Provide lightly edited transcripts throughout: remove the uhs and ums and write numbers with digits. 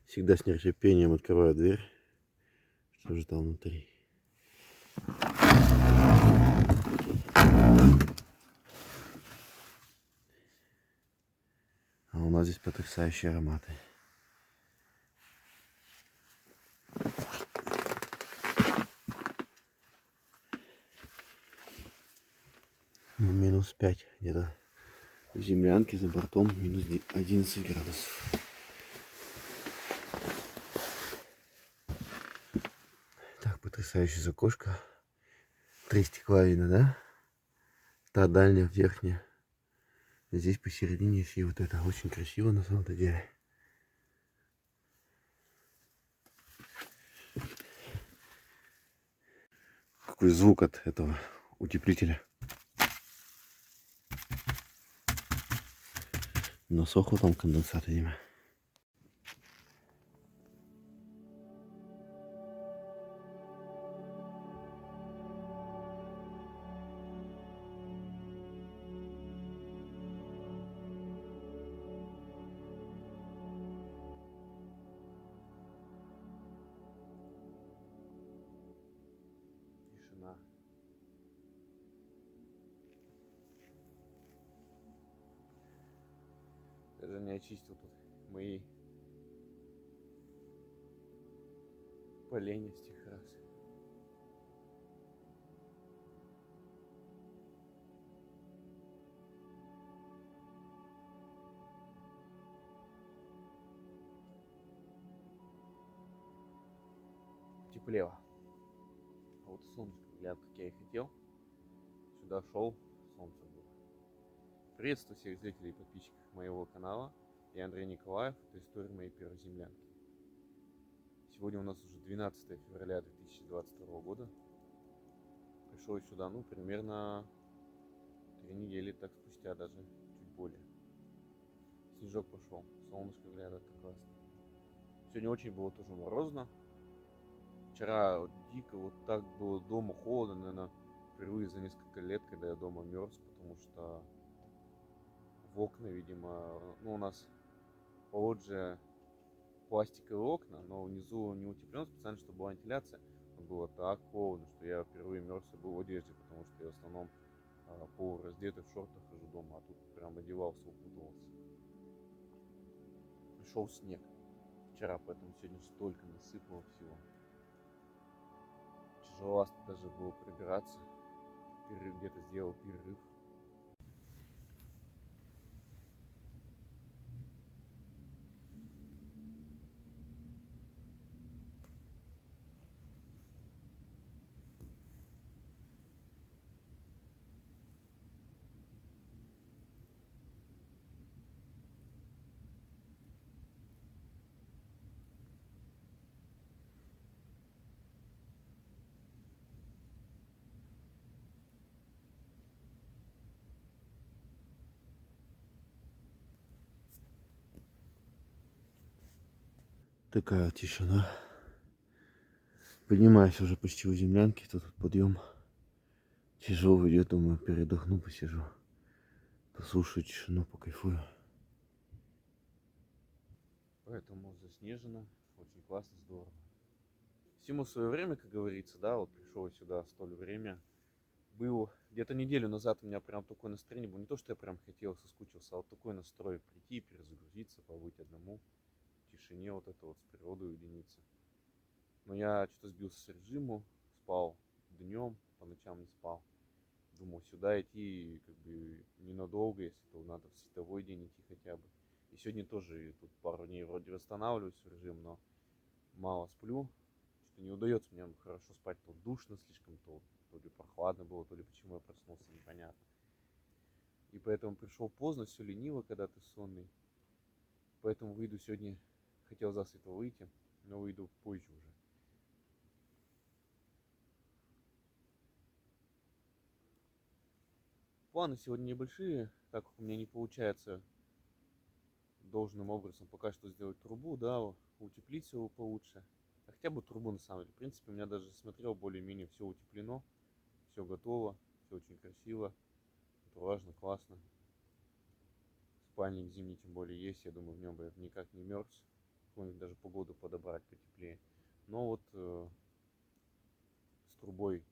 Всегда с нетерпением открываю дверь. Что же там внутри? А у нас здесь потрясающие ароматы. Минус 5 где-то. В землянке за бортом минус 11 градусов. Так, потрясающая закошка. 3 стекла видно, да? Та дальняя, верхняя. Здесь посередине есть и вот это. Очень красиво на самом-то деле. Какой звук от этого утеплителя. Насохло там конденсат, видимо. Тишина. Даже не очистил тут мои поленья с тех раз. Теплело. А вот солнце, как я и хотел. Сюда шел, солнце было. Приветствую всех зрителей и подписчиков моего канала. Я Андрей Николаев, это история моей первой землянки. Сегодня у нас уже 12 февраля 2022 года. Пришел я сюда, примерно 3 недели, так спустя, даже чуть более. Снежок пошел, солнышко глядит, это классно. Сегодня очень было тоже морозно. Вчера дико вот так было дома холодно, наверное, впервые за несколько лет, когда я дома мерз, потому что в окна, видимо, у нас по лоджии пластиковые окна, но внизу не утеплен специально, чтобы была вентиляция. Но было так холодно, что я впервые мерз и был в одежде, потому что я в основном полураздетый в шортах хожу дома, а тут прям одевался, укутывался. Пришел снег вчера, поэтому сегодня столько насыпало всего. Тяжеловато даже было прибираться. Где-то сделал перерыв. Такая тишина. Поднимаюсь уже почти у землянки, тут подъем тяжело идет, думаю, передохну, посижу, послушаю тишину, покайфую. Поэтому заснежено, очень классно, здорово. Всему свое время, как говорится, да, вот пришел сюда столь время. Был где-то неделю назад у меня прям такое настроение было, не то, что я прям хотел, соскучился, а вот такой настрой прийти, перезагрузиться, побыть одному, в тишине вот это вот, с природой уединиться. Но я что-то сбился с режиму, спал днем, по ночам не спал. Думал, сюда идти как бы ненадолго, если то надо в световой день идти хотя бы. И сегодня тоже тут пару дней вроде восстанавливаюсь в режим, но мало сплю. Что-то не удается мне хорошо спать, то душно слишком, то ли прохладно было, то ли почему я проснулся, непонятно. И поэтому пришел поздно, все лениво, когда ты сонный. Поэтому выйду сегодня, хотел засветло выйти, но выйду позже уже. Планы сегодня небольшие, так как у меня не получается должным образом пока что сделать трубу, да, утеплить его получше. А хотя бы трубу на самом деле. В принципе, у меня даже смотрел, более-менее все утеплено, все готово, все очень красиво, это важно, классно. Спальник зимний тем более есть, я думаю, в нем бы я никак не мерз. Какую-нибудь даже погоду подобрать потеплее. Но вот с трубой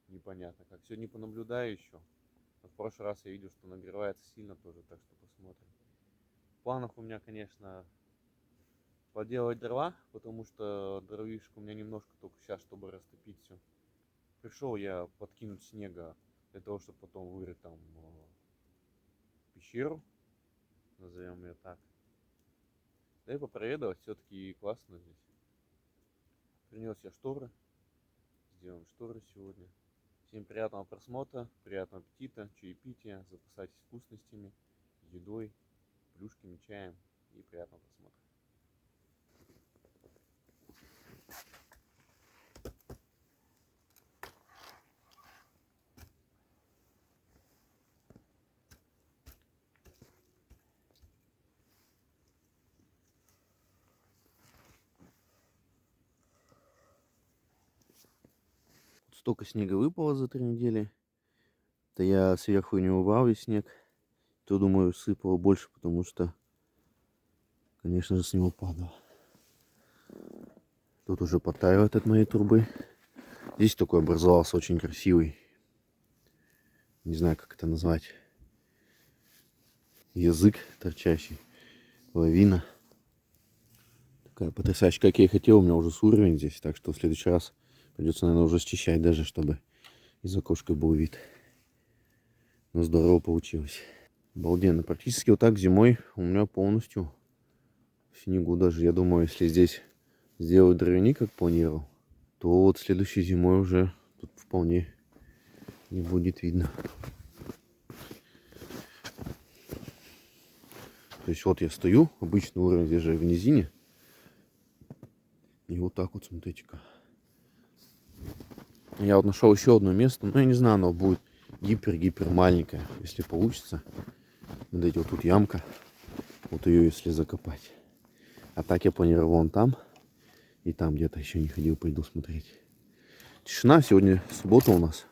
непонятно как. Сегодня понаблюдаю еще. Но в прошлый раз я видел, что нагревается сильно тоже, так что посмотрим. В планах у меня, конечно, поделать дрова, потому что дровишек у меня немножко только сейчас, чтобы растопить все. Пришел я подкинуть снега для того, чтобы потом вырыть там пещеру, назовем ее так. Да и попроведывать, все-таки классно здесь. Принес я шторы, сделаем шторы сегодня. Всем приятного просмотра, приятного аппетита, чаепития, запасайтесь вкусностями, едой, плюшками, чаем и приятного просмотра. Столько снега выпало за 3 недели. Да я сверху не убрал весь снег. То, думаю, сыпало больше, потому что, конечно же, с него падало. Тут уже подтаивает от моей трубы. Здесь такой образовался очень красивый. Не знаю, как это назвать. Язык торчащий. Лавина. Такая потрясающая. Как я и хотел, у меня уже с уровень здесь. Так что в следующий раз придется, наверное, уже счищать даже, чтобы из окошка был вид. Но здорово получилось. Обалденно. Практически вот так зимой у меня полностью в снегу даже. Я думаю, если здесь сделать дровяник, как планировал, то вот следующей зимой уже тут вполне не будет видно. То есть вот я стою, обычный уровень здесь же в низине. И вот так вот, смотрите-ка. Я вот нашел еще одно место, но я не знаю, оно будет гипер-гипер маленькое. Если получится, смотрите, вот тут ямка. Вот ее если закопать. А так я планировал вон там. И там где-то еще не ходил, пойду смотреть. Тишина, сегодня суббота у нас.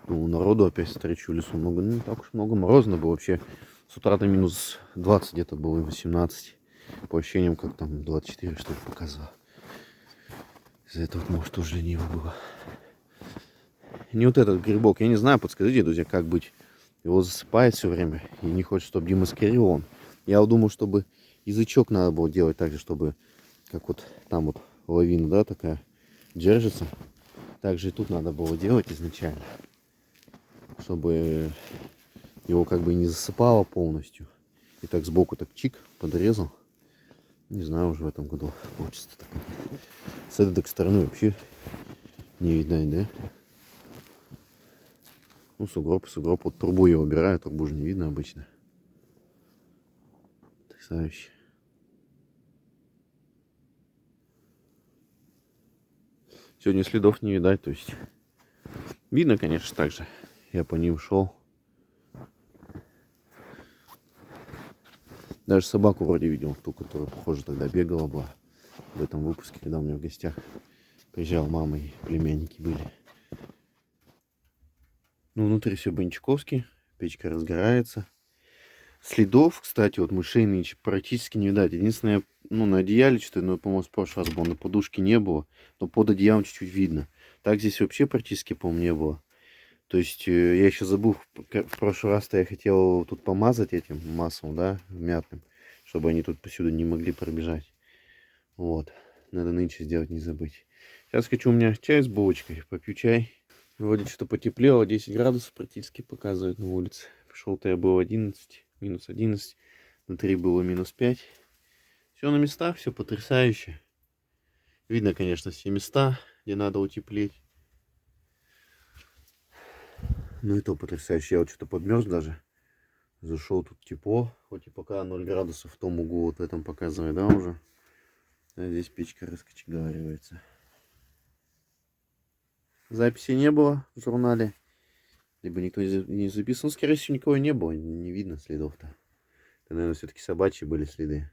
Ну, народу опять встречу в лесу много. Ну, не так уж много. Морозно было вообще. С утра-то минус 20 где-то было, 18. По ощущениям, как там 24, что ли, показывало. Из-за этого, может, тоже лениво было. Не вот этот грибок, я не знаю, подскажите, друзья, как быть. Его засыпает все время и не хочет, чтобы демаскировал он. Я вот думал, чтобы язычок надо было делать так же, чтобы, как вот там вот лавина, да, такая держится. Также и тут надо было делать изначально, чтобы его как бы не засыпало полностью. И так сбоку так чик, подрезал. Не знаю, уже в этом году получится так. С этой так стороны вообще не видать, да? Ну, сугроб. Вот трубу я убираю, трубу же не видно обычно. Потрясающе. Сегодня следов не видать, то есть видно, конечно, так же. Я по ним шел. Даже собаку вроде видел, ту, которая, похоже, тогда бегала была. в этом выпуске, когда у меня в гостях приезжала мама и племянники были. Ну, внутри все бончаковски, печка разгорается. Следов, кстати, вот мышей нынче практически не видать. Единственное, ну, на одеяле что-то, ну, по-моему, в прошлый раз было, на подушке не было, но под одеялом чуть-чуть видно. Так здесь вообще практически, по-моему, не было. То есть, я еще забыл, в прошлый раз-то я хотел тут помазать этим маслом, да, мятным, чтобы они тут посюда не могли пробежать. Вот, надо нынче сделать, не забыть. Сейчас хочу, у меня чай с булочкой, попью чай. Вроде что-то потеплело, 10 градусов практически показывает на улице. Пришел-то я был 11, минус 11, внутри было минус 5. Все на местах, все потрясающе. Видно, конечно, все места, где надо утеплить. Ну и то потрясающе. Я вот что-то подмерз даже. Зашел, тут тепло, хоть и пока 0 градусов в том углу, вот в этом показывает, да, уже. А здесь печка раскочегаривается. Записи не было в журнале. Либо никто не записывал. Ну, скорее всего, никого не было. Не видно следов-то. Это, наверное, все-таки собачьи были следы.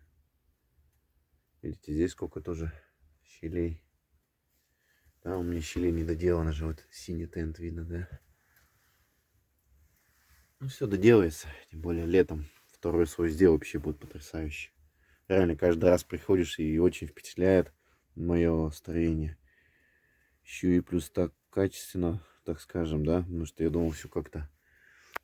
Видите, здесь сколько тоже щелей. Да, у меня щелей не доделано же. Вот синий тент видно, да. Ну, все доделается. Тем более летом. Второй свой сделал, вообще будет потрясающе. Реально, каждый раз приходишь и очень впечатляет мое строение. Еще и плюс так качественно, так скажем, да. Потому что я думал, все как-то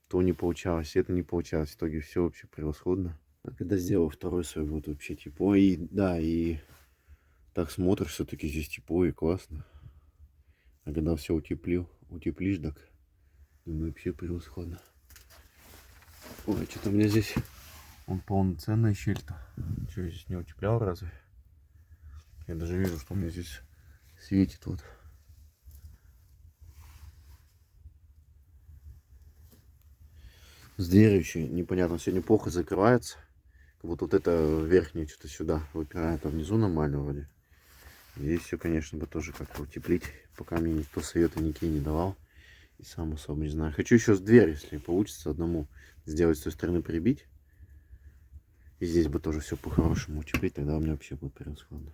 то не получалось, это не получалось. В итоге все вообще превосходно. А когда сделал второй свой, будет вообще тепло. И да, и так смотришь, все-таки здесь тепло и классно. А когда все утеплишь, так думаю, вообще превосходно. Ой, что-то у меня здесь он полноценная щель-то. Что, я здесь не утеплял разве? Я даже вижу, что у меня здесь светит вот. С дверью еще непонятно, сегодня плохо закрывается. Как будто вот это верхнее что-то сюда выпирает, а внизу нормально вроде. Здесь все, конечно, бы тоже как-то утеплить, пока мне никто совета никакие не давал. И сам особо не знаю. Хочу еще с дверью, если получится, одному сделать с той стороны прибить. И здесь бы тоже все по-хорошему утеплить, тогда у меня вообще будет превосходно.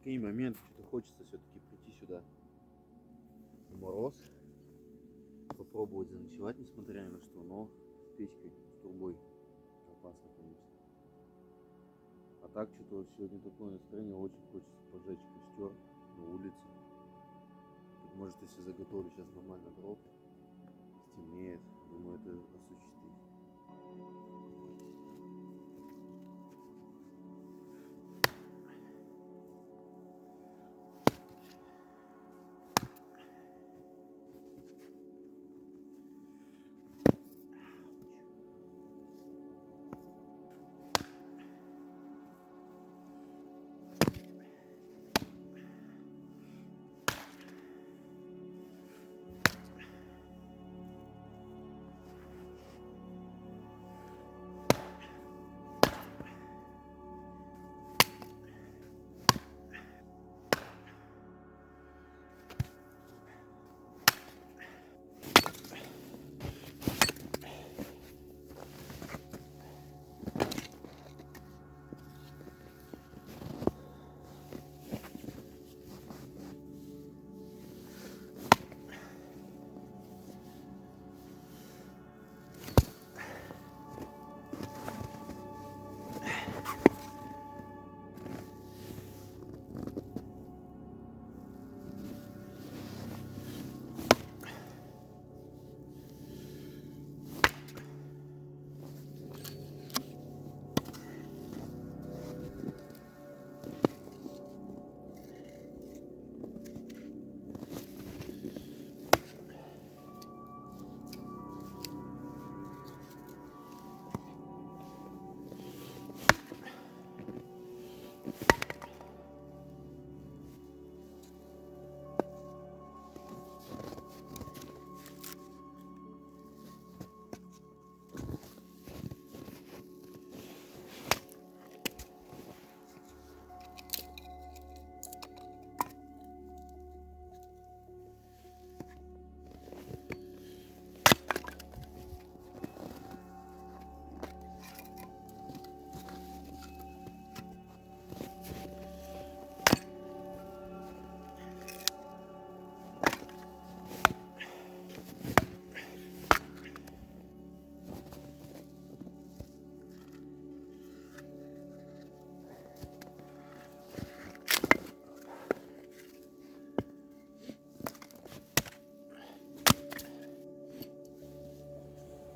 Такие моменты, что хочется все-таки прийти сюда в мороз, попробовать заночевать, несмотря ни на что, но с печкой, с трубой опасно, конечно. А так что-то вот сегодня такое настроение, очень хочется пожечь костер на улице. Тут, может, если заготовлю сейчас нормально дров, стемнеет, думаю, это осуществить.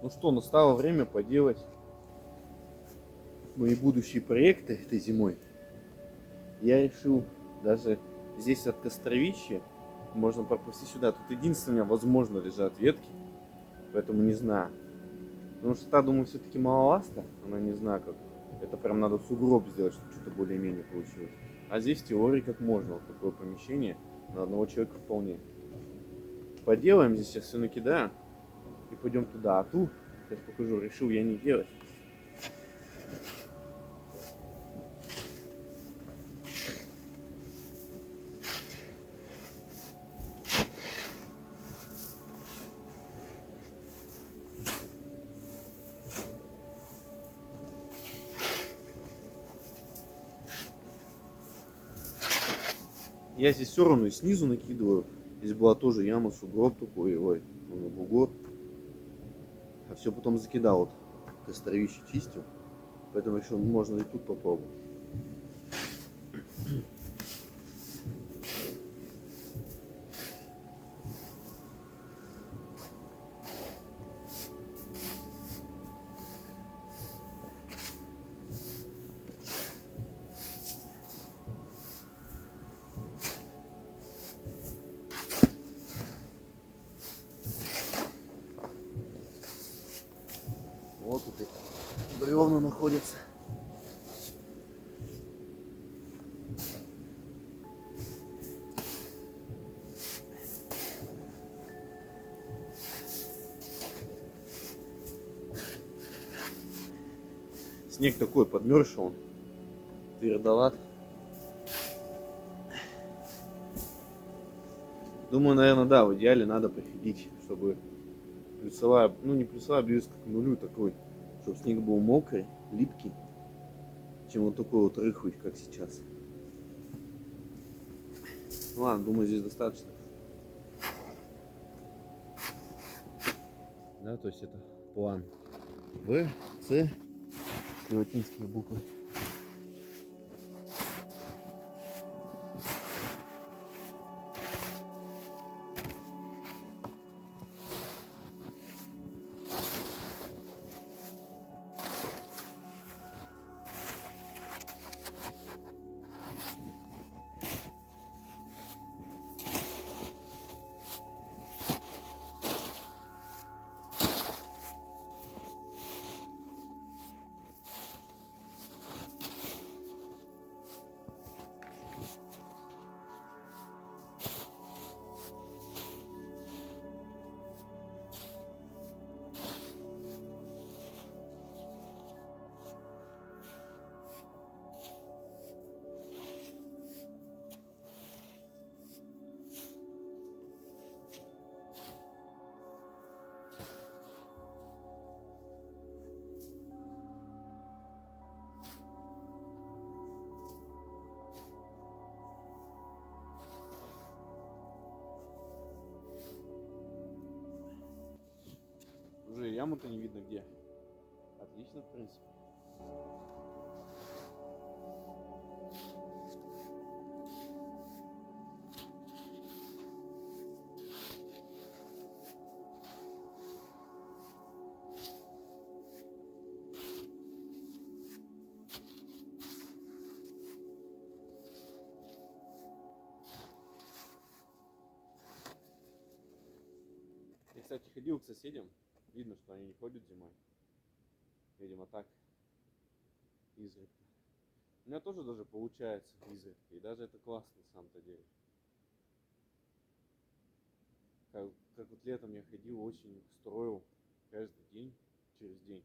Ну что, настало время поделать мои будущие проекты этой зимой. Я решил даже здесь от Костровища можно пропустить сюда. Тут единственное, возможно, лежат ветки, поэтому не знаю. Потому что та, думаю, все-таки маловато, она не знаю как. Это прям надо сугроб сделать, чтобы что-то более-менее получилось. А здесь в теории как можно, вот такое помещение на одного человека вполне. Поделаем здесь, сейчас все накидаю и пойдем туда. А ту, сейчас покажу, решил я не делать. Я здесь все равно и снизу накидываю. Здесь была тоже яма, сугроб такой, ой, бугор. А все потом закидал, вот костровище чистил. Поэтому еще можно и тут попробовать. Вот тут и бревна находятся. Снег такой подмерзший, он твердоват. Думаю, наверное, да, в идеале надо приходить, чтобы плюсовая, ну не плюсовая, близко к нулю такой, чтобы снег был мокрый, липкий, чем вот такой вот рыхлый, как сейчас. Ну ладно, думаю, здесь достаточно. Да, то есть это план В, С, латинские буквы. Уже яму-то не видно где. Отлично, в принципе. Я, кстати, ходил к соседям. Видно, что они не ходят зимой. Видимо, так изредка. У меня тоже даже получается изредка. И даже это классно на самом-то деле. Как вот летом я ходил, осенью строил каждый день, через день.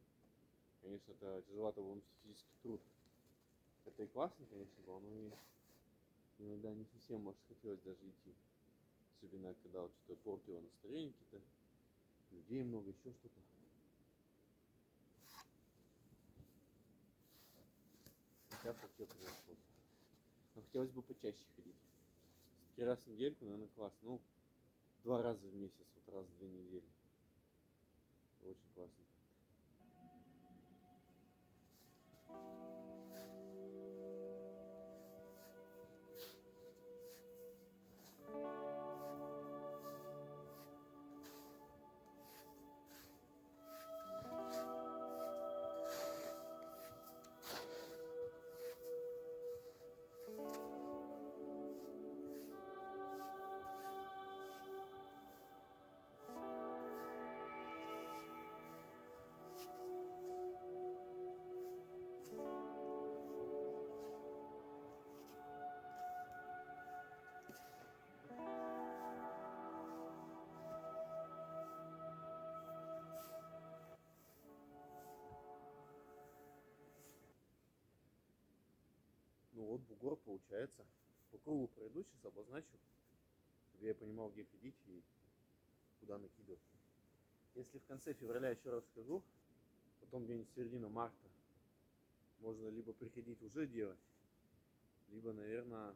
Конечно, это тяжеловато был физический труд. Это и классно, конечно, было, но и иногда не совсем, может, хотелось даже идти. Особенно, когда вот что-то портило настроение какие-то, людей много, еще что-то. Сейчас вообще произошло. Но хотелось бы почаще ходить. 3 раза в недельку, наверное, классно. Ну, 2 раза в месяц, вот раз в 2 недели. Очень классно. вот бугор получается. По кругу пройду, сейчас обозначу, чтобы я понимал, где ходить и куда накидывать. Если в конце февраля, еще раз скажу, потом где-нибудь середина марта, можно либо приходить уже делать, либо, наверное,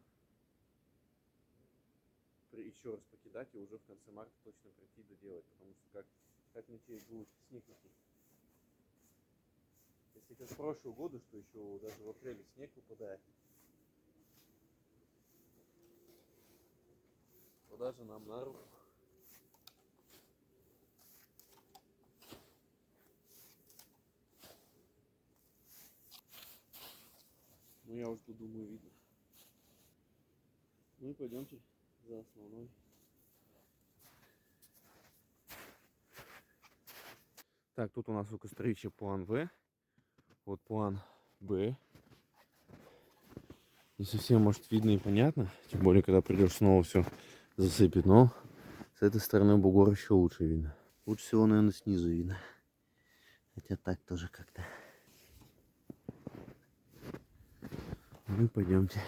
еще раз покидать и уже в конце марта точно прийти доделать, потому что как начать будет снег идти. Если как в прошлые годы, что еще даже в апреле снег выпадает, то даже нам на руку. Ну я уже тут думаю, видно. Ну и пойдемте за основной. Так, тут у нас у кострища план В. Вот план Б. Не совсем, может, видно и понятно. Тем более, когда придешь, снова все засыпет. Но с этой стороны бугор еще лучше видно. Лучше всего, наверное, снизу видно. Хотя так тоже как-то. Ну и пойдемте.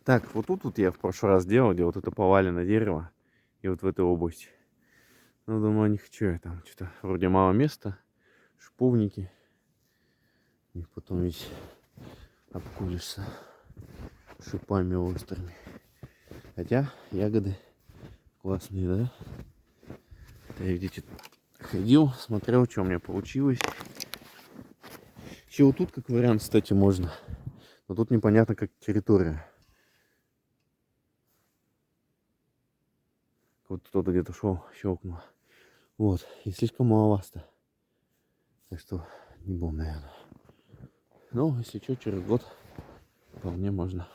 Так, вот тут я в прошлый раз делал, где вот это поваленное дерево. И вот в этой области. Ну, думаю, не хочу я там. Что-то вроде мало места. Шиповники. И потом ведь обкуришься шипами острыми. Хотя ягоды классные, да? Я, видите, ходил, смотрел, что у меня получилось. Еще вот тут, как вариант, кстати, можно. Но тут непонятно, как территория. Вот кто-то где-то шел, щелкнул. Вот, и слишком маловато. Так что не будем, наверное. Но, если что, через год вполне можно.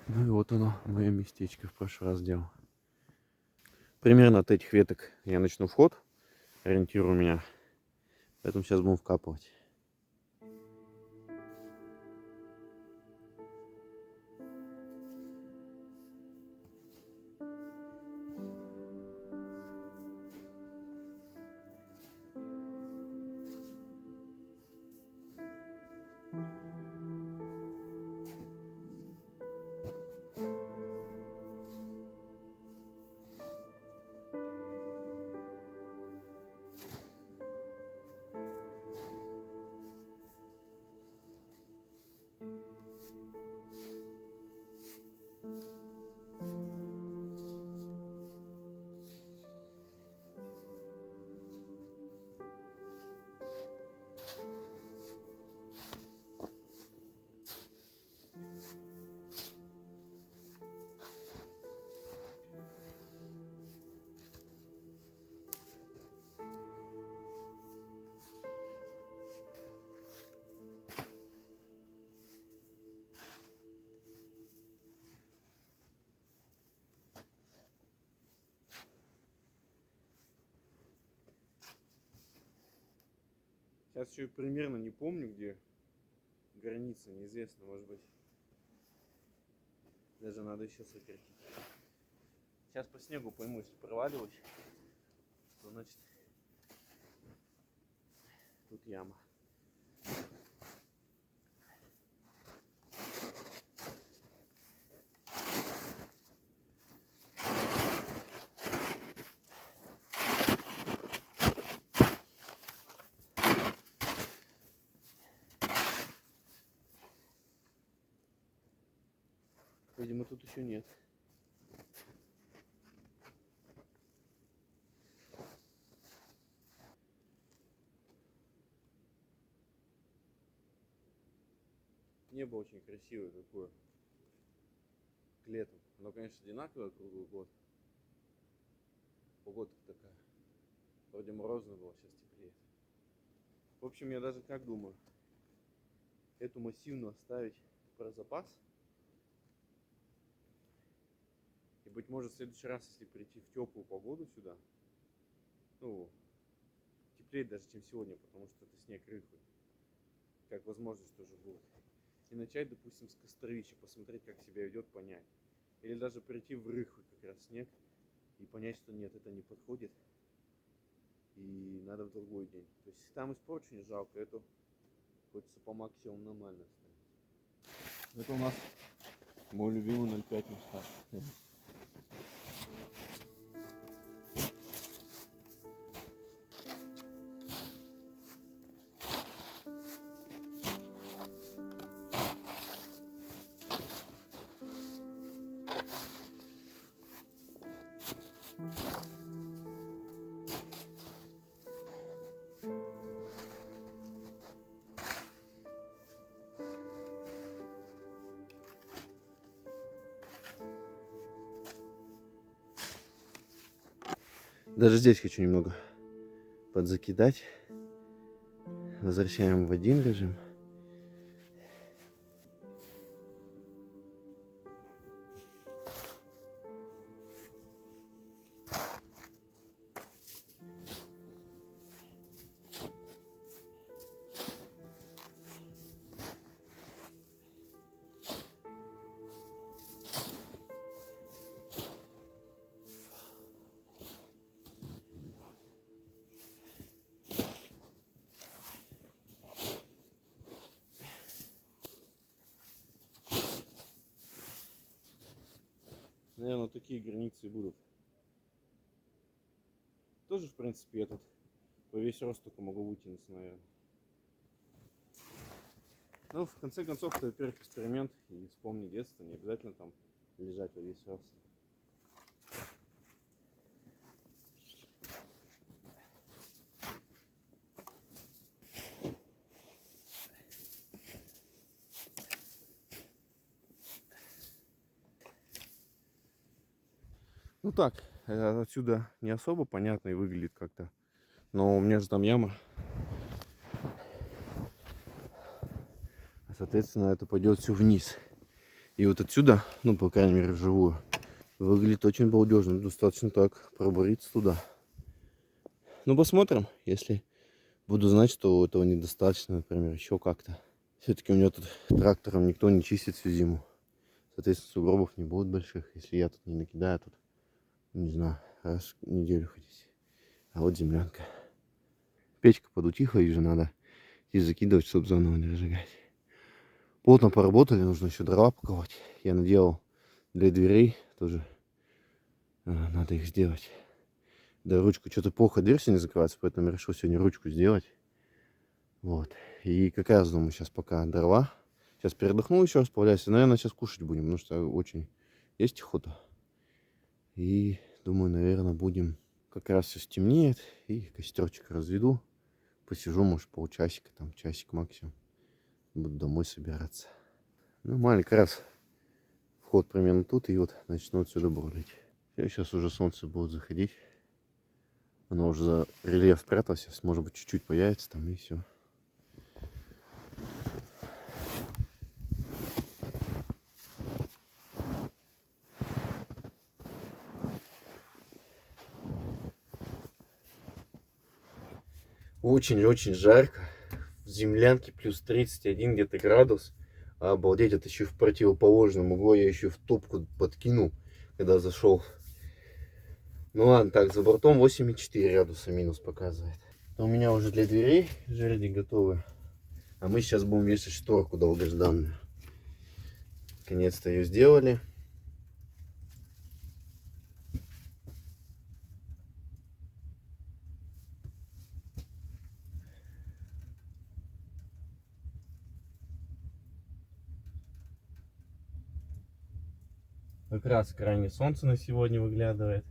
Ну и вот оно, мое местечко в прошлый раз делал. Примерно от этих веток я начну вход. Ориентир у меня. Поэтому сейчас будем вкапывать. Сейчас еще примерно не помню, где граница, неизвестно, может быть. Даже надо еще сократить. Сейчас по снегу пойму, если проваливаюсь, то значит тут яма. Видимо, тут еще нет. Небо очень красивое такое. К лету. Оно, конечно, одинаковое круглый год. Погода такая. Вроде морозно было, сейчас теплее. В общем, я даже как думаю, эту массивную оставить про запас. И быть может в следующий раз, если прийти в теплую погоду сюда, ну, теплее даже, чем сегодня, потому что это снег рыхлый. Как возможность тоже будет. И начать, допустим, с костровища, посмотреть, как себя ведет, понять. Или даже прийти в рыхлый как раз снег и понять, что нет, это не подходит. и надо в другой день. То есть там испорченный жалко, это хочется по максимуму нормально ставить. Это у нас мой любимый 0,5 мустанг. Даже здесь хочу немного подзакидать. Возвращаем в один режим. Наверное, такие границы и будут. Тоже, в принципе, я тут по весь рост только могу вытянуться, наверное. Ну, в конце концов, это, во-первых, эксперимент. И вспомни детство, не обязательно там лежать во весь рост. Ну так, отсюда не особо понятно и выглядит как-то. Но у меня же там яма. Соответственно, это пойдет все вниз. И вот отсюда, ну, по крайней мере, вживую, выглядит очень балдежно. Достаточно так пробуриться туда. Ну, посмотрим. Если буду знать, что этого недостаточно, например, еще как-то. Все-таки у меня тут трактором никто не чистит всю зиму. Соответственно, сугробов не будет больших. Если я тут не накидаю, тут, не знаю, раз в неделю ходить. А вот землянка. Печка подутихла, и же надо и закидывать, чтобы заново не разжигать. Плотно поработали, нужно еще дрова паковать. Я наделал для дверей тоже. Надо их сделать. Да, ручку что-то плохо дверь сегодня закрывается, поэтому решил сегодня ручку сделать. Вот. И как раз думаю, сейчас пока дрова. Сейчас передохну еще, расплавляюсь. Наверное, сейчас кушать будем, потому что очень есть охота. И думаю, наверное, будем... Как раз все стемнеет, и костерчик разведу. Посижу, может, полчасика, там, часик максимум. Буду домой собираться. Ну, маленький раз. Вход примерно тут, и вот начну отсюда бурлить. И сейчас уже солнце будет заходить. Оно уже за рельеф спряталось. Сейчас, может быть, чуть-чуть появится там, и все. Очень-очень жарко. В землянке плюс 31 где-то градус. Обалдеть, это еще в противоположном углу. Я еще в топку подкинул, когда зашел. Ну ладно, так, за бортом 8,4 градуса минус показывает. У меня уже для дверей жерди готовы. А мы сейчас будем вешать шторку долгожданную. Наконец-то ее сделали. Как раз крайне солнце на сегодня выглядывает.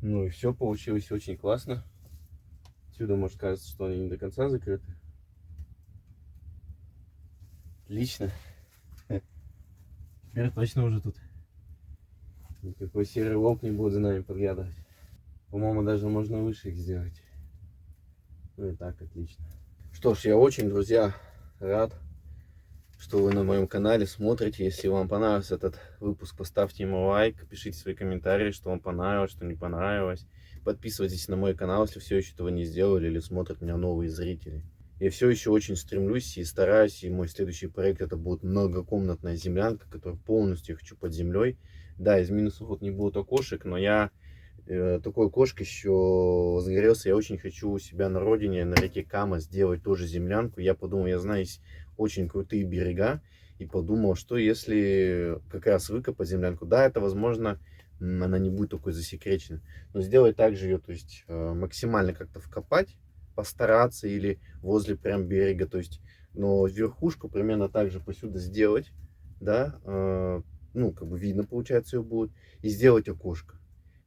Ну и все получилось очень классно. Отсюда может кажется, что они не до конца закрыты. Отлично. Теперь точно уже тут никакой серый волк не будет за нами подглядывать. По-моему, даже можно выше их сделать. Ну и так, отлично. Что ж, я очень, друзья, рад. что вы на моем канале смотрите. Если вам понравился этот выпуск, поставьте ему лайк, пишите свои комментарии, что вам понравилось, что не понравилось. Подписывайтесь на мой канал, если все еще этого не сделали или смотрят меня новые зрители. Я все еще очень стремлюсь и стараюсь, и мой следующий проект это будет многокомнатная землянка, которую полностью я хочу под землей. Да, из минусов вот не будет окошек, но я такой окошко еще загорелся. Я очень хочу у себя на родине, на реке Кама, сделать тоже землянку. Я подумал, я знаю, есть очень крутые берега, и подумал, что если как раз выкопать землянку, да, это возможно, она не будет такой засекреченной, но сделать также ее, то есть максимально как-то вкопать, постараться или возле прям берега, то есть, но верхушку примерно так же посюда сделать, да, ну, как бы видно, получается, ее будет, и сделать окошко.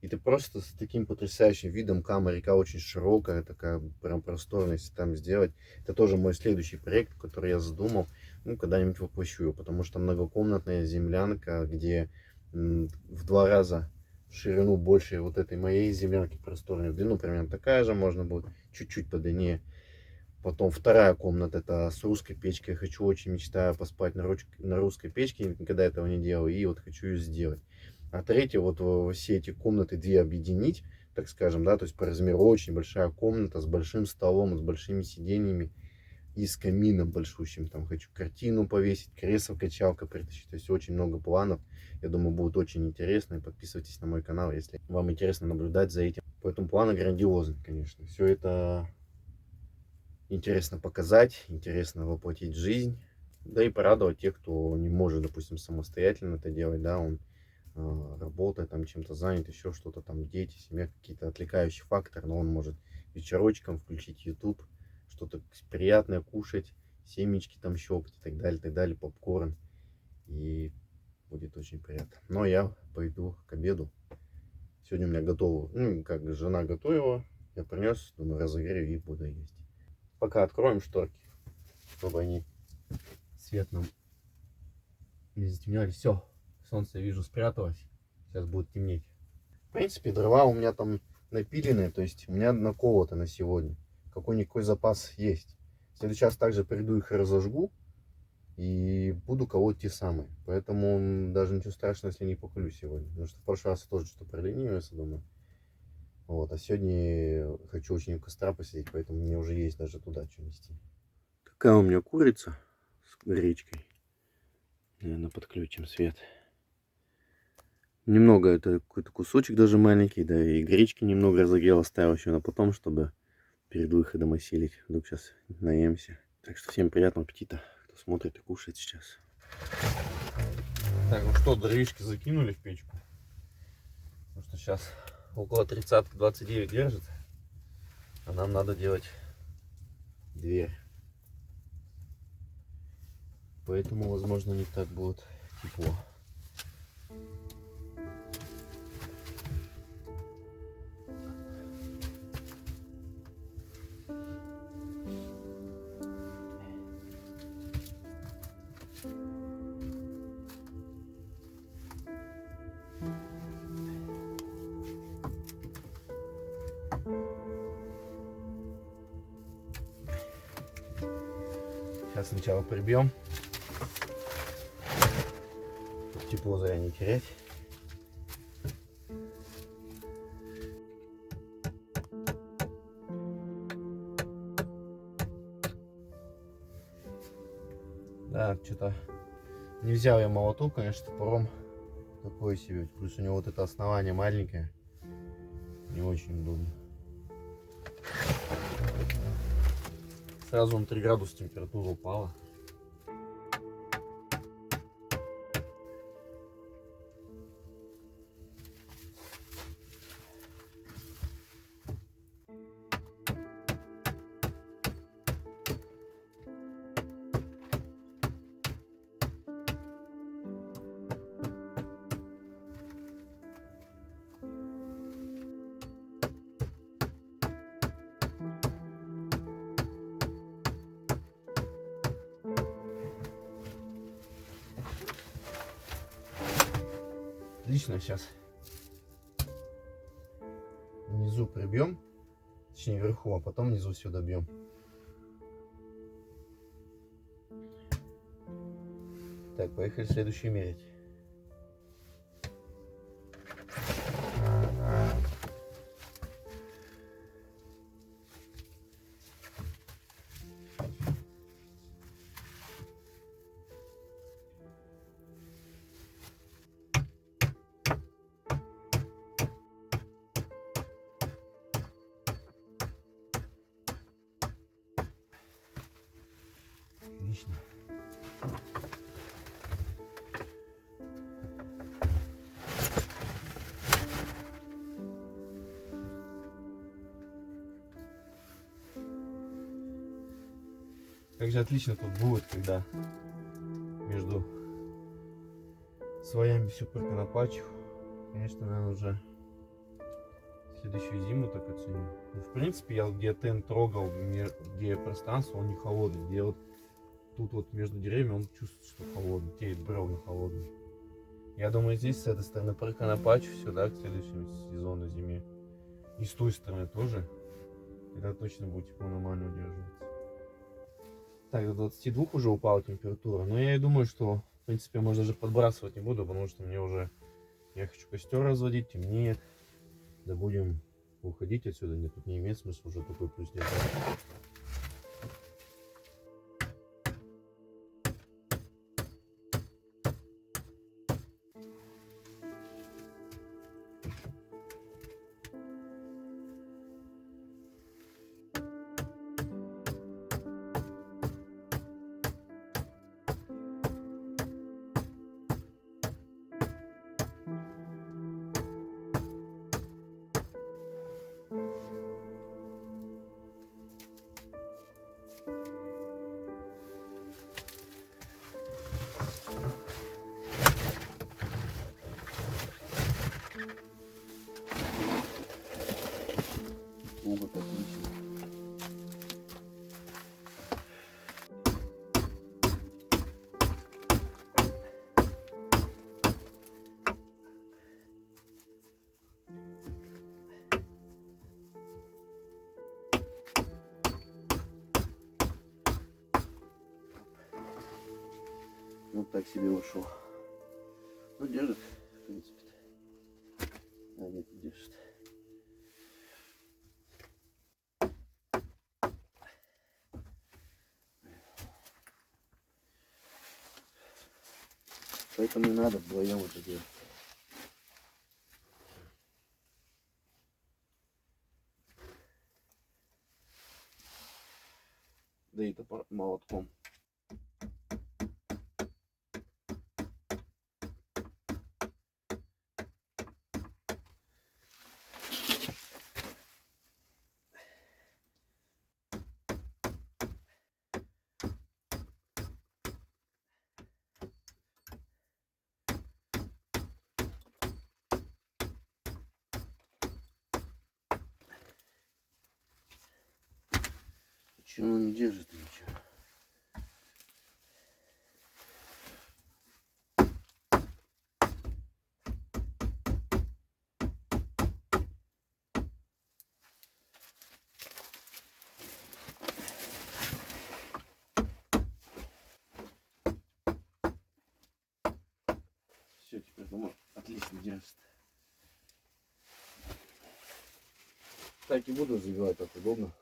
И ты просто с таким потрясающим видом, Кама, река очень широкая, такая прям просторная, если там сделать. Это тоже мой следующий проект, который я задумал, ну, когда-нибудь воплощу его, потому что многокомнатная землянка, где в 2 раза в ширину больше вот этой моей землянки просторной, в длину примерно такая же, можно будет чуть-чуть подлиннее. Потом вторая комната, это с русской печкой. Я хочу, очень мечтаю поспать на русской печке, никогда этого не делал, и вот хочу ее сделать. А третья, вот все эти комнаты две объединить, так скажем, да, то есть по размеру очень большая комната с большим столом, с большими сиденьями и с камином большущим. Там хочу картину повесить, кресло-качалка притащить, то есть очень много планов. Я думаю, будет очень интересно, и подписывайтесь на мой канал, если вам интересно наблюдать за этим. Поэтому планы грандиозные, конечно. Все это интересно показать, интересно воплотить в жизнь, да и порадовать тех, кто не может, допустим, самостоятельно это делать, да, он работает, там чем-то занят, еще что-то там, дети, семья, какие-то отвлекающие факторы, но он может вечерочком включить YouTube, что-то приятное кушать, семечки там щелкать и так далее, попкорн, и будет очень приятно. Но я пойду к обеду. Сегодня у меня готово, ну, как жена готовила, я принес, думаю, разогрею и буду есть. Пока откроем шторки, чтобы они свет нам не затемняли. Все, солнце, я вижу, спряталось. Сейчас будет темнеть. В принципе, дрова у меня там напиленные, то есть у меня наколото на сегодня. Какой-никакой запас есть. В следующий раз также приду, их разожгу и буду колоть те самые. Поэтому даже ничего страшного, если не поколю сегодня. Потому что в прошлый раз я тоже что-то проленивался, думаю. Вот, а сегодня хочу очень у костра посидеть, поэтому мне уже есть даже туда что нести. Какая у меня курица с гречкой. Наверное, подключим свет. Немного, это какой-то кусочек даже маленький, да, и гречки немного разогрел, оставил еще на потом, чтобы перед выходом осилить. Вдруг сейчас наемся. Так что всем приятного аппетита, кто смотрит и кушает сейчас. Так, ну что, дровишки закинули в печку. Потому что сейчас около 30-29 держит. А нам надо делать дверь. Поэтому, возможно, не так будет тепло. Сейчас сначала прибьем, чтобы тепло зря не терять. Да, что-то не взял я молоток, конечно, топором такой себе. Плюс у него вот это основание маленькое, не очень удобно. Сразу на 3 градуса температура упала. Отлично, сейчас внизу прибьем, точнее вверху, а потом внизу все добьем. Так, поехали следующий мерить. Отлично. Также отлично тут будет, когда между слоями все проконопачив. Конечно, наверное, уже следующую зиму так оценю. Ну, в принципе, я где тент трогал, где пространство, он не холодный. Где вот тут вот между деревьями он чувствует, что холодный, те бревна холодные. Я думаю, здесь с этой стороны проконопачу все, да, к следующему сезону зиме. И с той стороны тоже. Тогда точно будет тепло нормально удерживаться. Так, до 22 уже упала температура. Но я и думаю, что, в принципе, можно даже подбрасывать не буду, потому что мне уже... Я хочу костер разводить, темнеет. Да будем уходить отсюда. Нет, тут не имеет смысла уже такой плюс держать. Угол отлично. Вот так себе ушел. Ну, держит, в принципе. А, нет, не держит. Поэтому и надо вдвоем это делать. Да и топор молотком. Почему он не держит ничего? Все, теперь, думаю, отлично держит. Так и буду забивать, так удобно.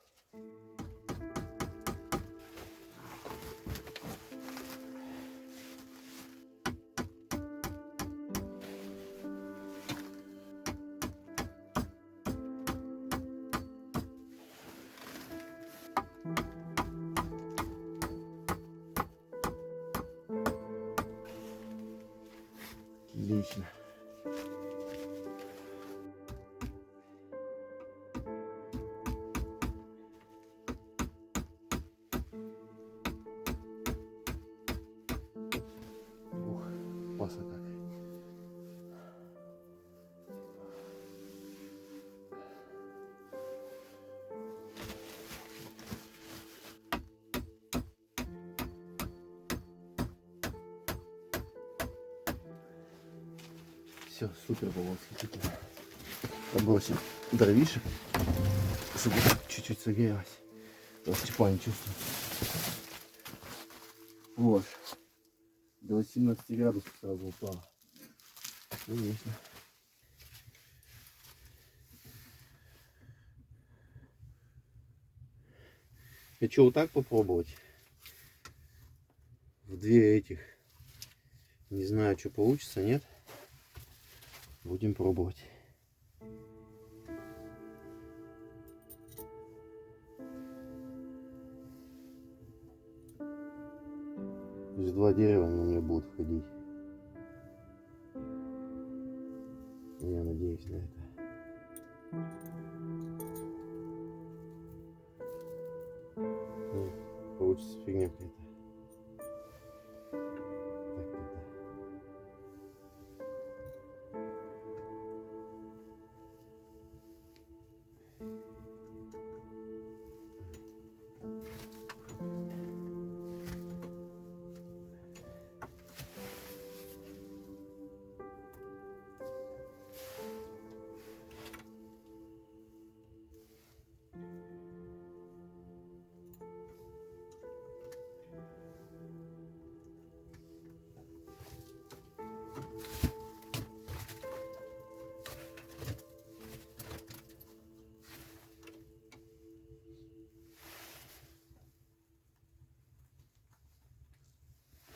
Отлично. Ух, классно как. Все, супер было, восхитительно. Подбросим дровишек, чтобы чуть-чуть согрелась. Тепла не чувствую. Вот. До 18 градусов сразу упало. Конечно. Хочу вот так попробовать. В две этих. Не знаю, что получится, нет. Будем пробовать. То есть два дерева на меня будут входить. Я надеюсь на это. Нет, получится фигня какая-то.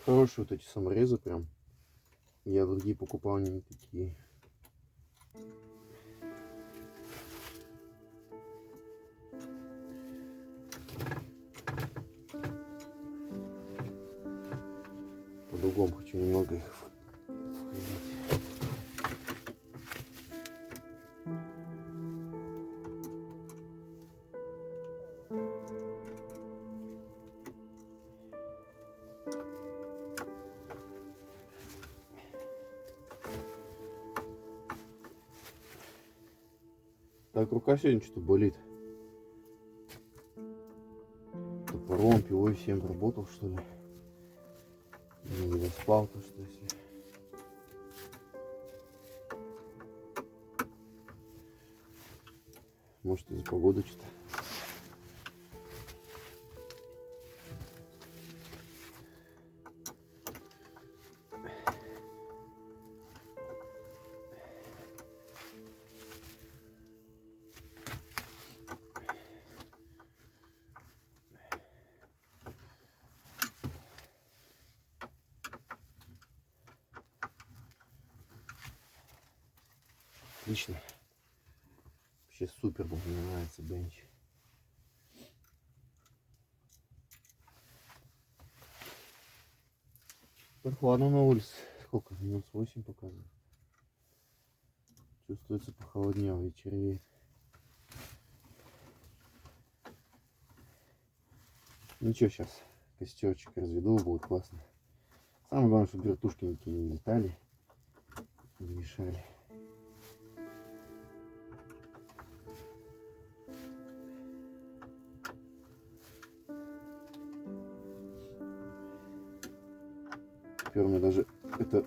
Хорошие вот эти саморезы прям. Я другие покупал, они не такие. По-другому хочу немного их входить. Так, рука сегодня что-то болит. Топором, пилой всем работал, что ли. Не доспал, то что если. Может, из-за погоды что-то. Отлично. Вообще супер, мне нравится бенч. Прохладно на улице. Сколько? Минус 8 показывает. Чувствуется похолоднее, вечереет. Ничего, сейчас костерчик разведу, будет классно. Самое главное, чтобы вертушки никакие не летали, не мешали. Теперь у меня даже это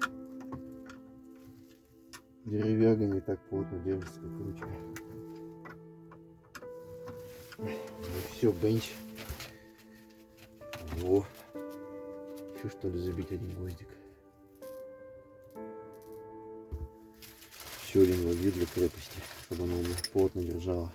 деревяга не так плотно держится, как ручка. Все, бенч. Во. Еще что ли забить один гвоздик. Еще один гвоздик для крепости, чтобы она у меня плотно держала.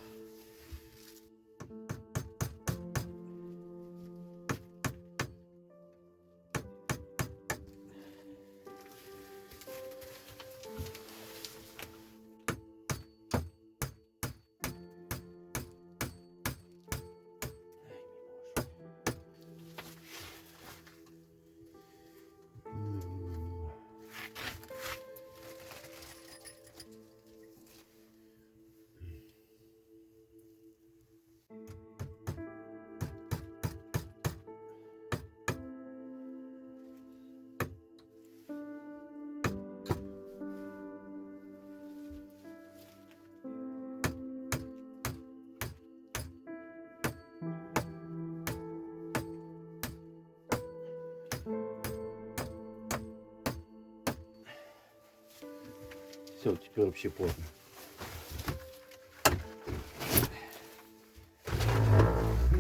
Все, теперь вообще плотно.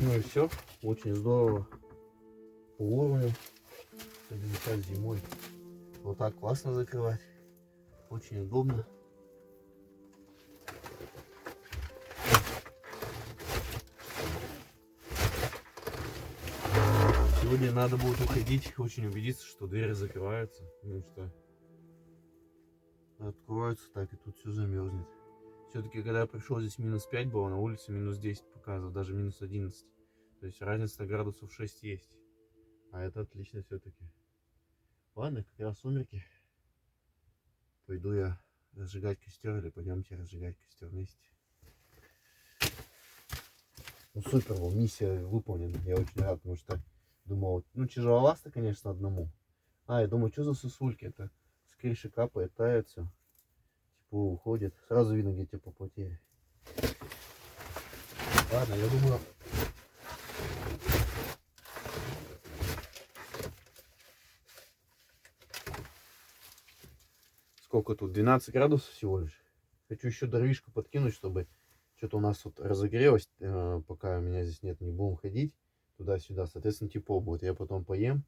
Ну и все, очень здорово по уровню. Сейчас зимой. Вот так классно закрывать. Очень удобно. Сегодня надо будет уходить, очень убедиться, что двери закрываются, потому что откроются так, и тут все замерзнет. Все-таки, когда я пришел, здесь минус 5 было, на улице минус 10 показывал, даже минус 11. То есть разница градусов 6 есть. А это отлично все-таки. Ладно, как раз сумерки. Пойду я разжигать костер, или пойдемте разжигать костер вместе. Ну супер, миссия выполнена. Я очень рад, потому что думал, ну тяжеловато, конечно, одному. Я думаю, что за сосульки? Это с крыши капает, тает все. Тепло уходит. Сразу видно, где теплопотери. Ладно, я думаю... Сколько тут? 12 градусов всего лишь. Хочу еще дровишку подкинуть, чтобы что-то у нас тут разогрелось. Пока у меня здесь нет, не будем ходить туда-сюда. Соответственно, тепло будет. Я потом поем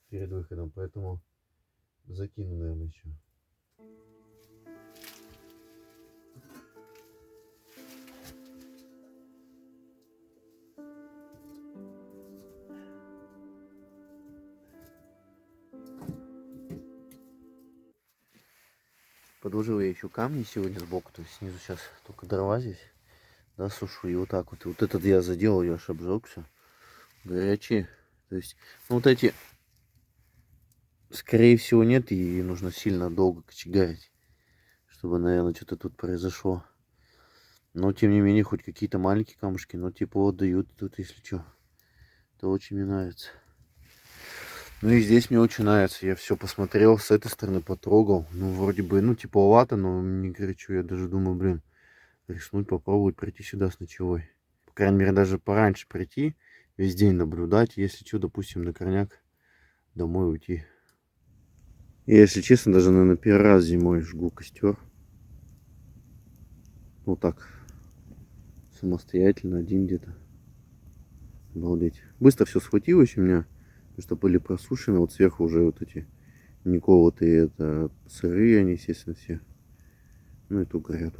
перед выходом, поэтому закину, наверное, еще. Подложил я еще камни сегодня сбоку, то есть снизу сейчас только дрова здесь, да, сушу, и вот так вот. И вот этот я заделал, я аж обжег все, горячие. То есть, ну, вот эти, скорее всего, нет, и нужно сильно долго кочегарить, чтобы, наверное, что-то тут произошло. Но, тем не менее, хоть какие-то маленькие камушки, но тепло дают тут, если что. Это очень мне нравится. Ну и здесь мне очень нравится. Я все посмотрел, с этой стороны потрогал. Ну, вроде бы, ну, тепловато, но не горячо. Я даже думаю, блин, рискнуть попробовать прийти сюда с ночевой. По крайней мере, даже пораньше прийти, весь день наблюдать. Если что, допустим, на крайняк домой уйти. Я, если честно, даже, наверное, первый раз зимой жгу костер. Вот так. Самостоятельно, один где-то. Обалдеть. Быстро все схватилось у меня. Потому что были просушены. Вот сверху уже вот эти николотые, это сырые они, естественно, все. Ну и тут горят.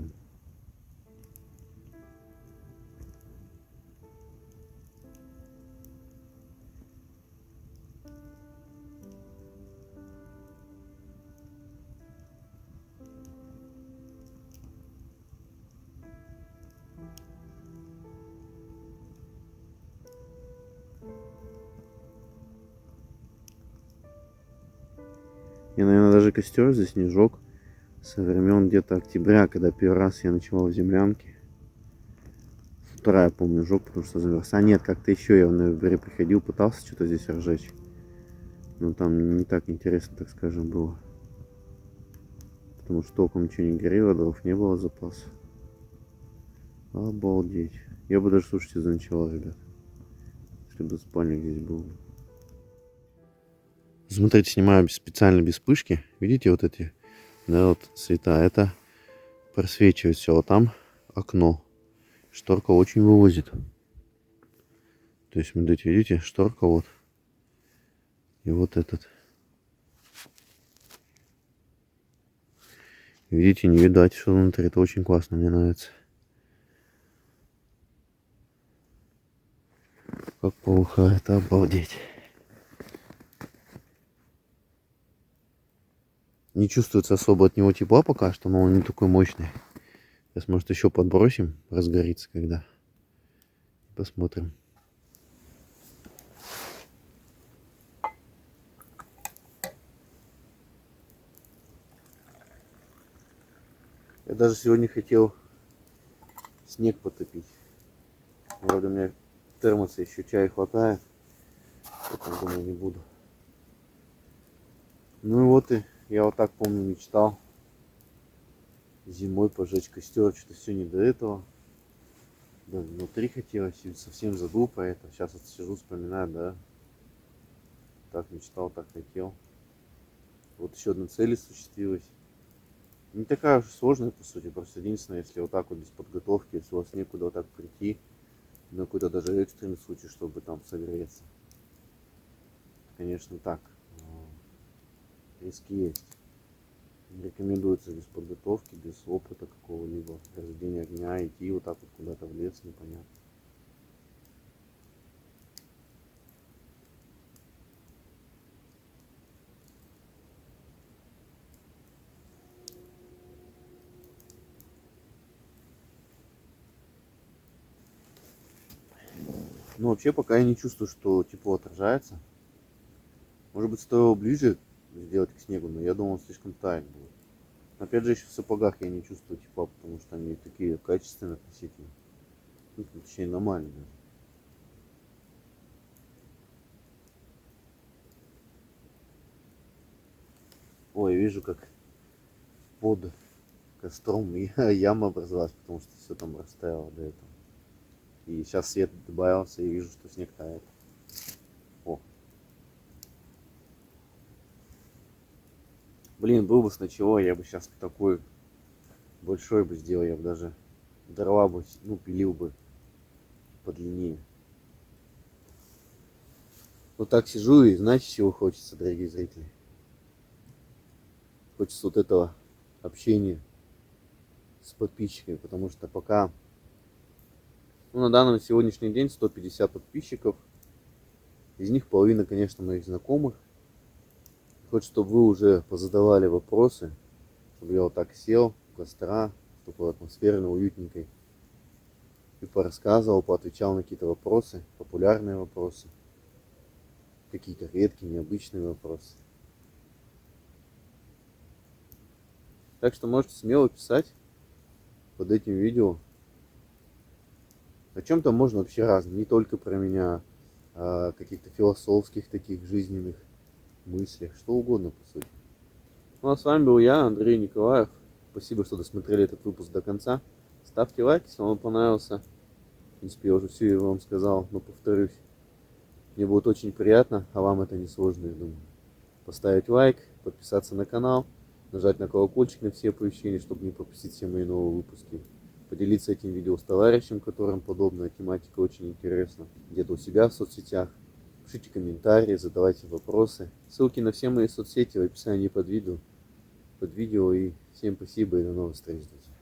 Я, наверное, даже костер здесь не жег со времен где-то октября, когда первый раз я ночевал в землянке. С утра, я помню, жег, потому что замерз. Нет, как-то еще я в ноябре приходил, пытался что-то здесь разжечь. Но там не так интересно, так скажем, было. Потому что толком ничего не горело, дров не было запаса. Обалдеть. Я бы даже, слушайте, заночевал, ребят. Если бы спальник здесь был. Смотрите, снимаю специально без вспышки. Видите вот эти, да, вот цвета. Это просвечивает все. Вот там окно. Шторка очень вывозит. То есть, смотрите, видите, шторка вот. И вот этот. Видите, не видать, что внутри. Это очень классно, мне нравится. Как полыхает, обалдеть. Не чувствуется особо от него тепла пока что, но он не такой мощный. Сейчас, может, еще подбросим, разгорится когда. Посмотрим. Я даже сегодня хотел снег потопить. Вроде у меня термоса еще чая хватает. Поэтому, думаю, не буду. Ну и вот и я вот так, помню, мечтал зимой пожечь костер. Что-то все не до этого. Да, внутри хотелось, и совсем забыл про это. Сейчас вот сижу, вспоминаю, да. Так мечтал, так хотел. Вот еще одна цель осуществилась. Не такая уж сложная, по сути. Просто единственное, если вот так вот без подготовки, если у вас некуда вот так прийти, на какой-то даже экстренный случай, чтобы там согреться. Конечно, так. Риски есть. Не рекомендуется без подготовки, без опыта какого-либо разведения огня идти вот так вот куда-то в лес, непонятно. Ну, вообще, пока я не чувствую, что тепло отражается. Может быть, стоило ближе сделать к снегу, но я думал, он слишком тает будет. Но опять же, еще в сапогах я не чувствую тепла, потому что они такие качественные относительно. Ну, точнее, нормальные даже. Ой, вижу, как под костром яма образовалась, потому что все там растаяло до этого. И сейчас свет добавился, и вижу, что снег тает. О. Блин, был бы с ночевой, я бы сейчас такой большой бы сделал, я бы даже дрова бы, ну, пилил бы подлиннее. Вот так сижу, и знаете, чего хочется, дорогие зрители? Хочется вот этого общения с подписчиками, потому что пока, ну, на данный сегодняшний день 150 подписчиков, из них половина, конечно, моих знакомых. Хочется, чтобы вы уже позадавали вопросы, чтобы я вот так сел у костра, чтобы было атмосферно, уютненько, и порассказывал, поотвечал на какие-то вопросы, популярные вопросы, какие-то редкие, необычные вопросы. Так что можете смело писать под этим видео. О чем-то можно вообще разное, не только про меня, а каких-то философских таких жизненных мыслях, что угодно по сути. Ну а с вами был я, Андрей Николаев. Спасибо, что досмотрели этот выпуск до конца. Ставьте лайк, если вам понравился. В принципе, я уже все я вам сказал, но повторюсь. Мне будет очень приятно, а вам это не сложно, я думаю. Поставить лайк, подписаться на канал, нажать на колокольчик на все оповещения, чтобы не пропустить все мои новые выпуски. Поделиться этим видео с товарищем, которым подобная тематика очень интересна. Где-то у себя в соцсетях. Пишите комментарии, задавайте вопросы. Ссылки на все мои соцсети в описании под видео. И всем спасибо и до новых встреч, друзья.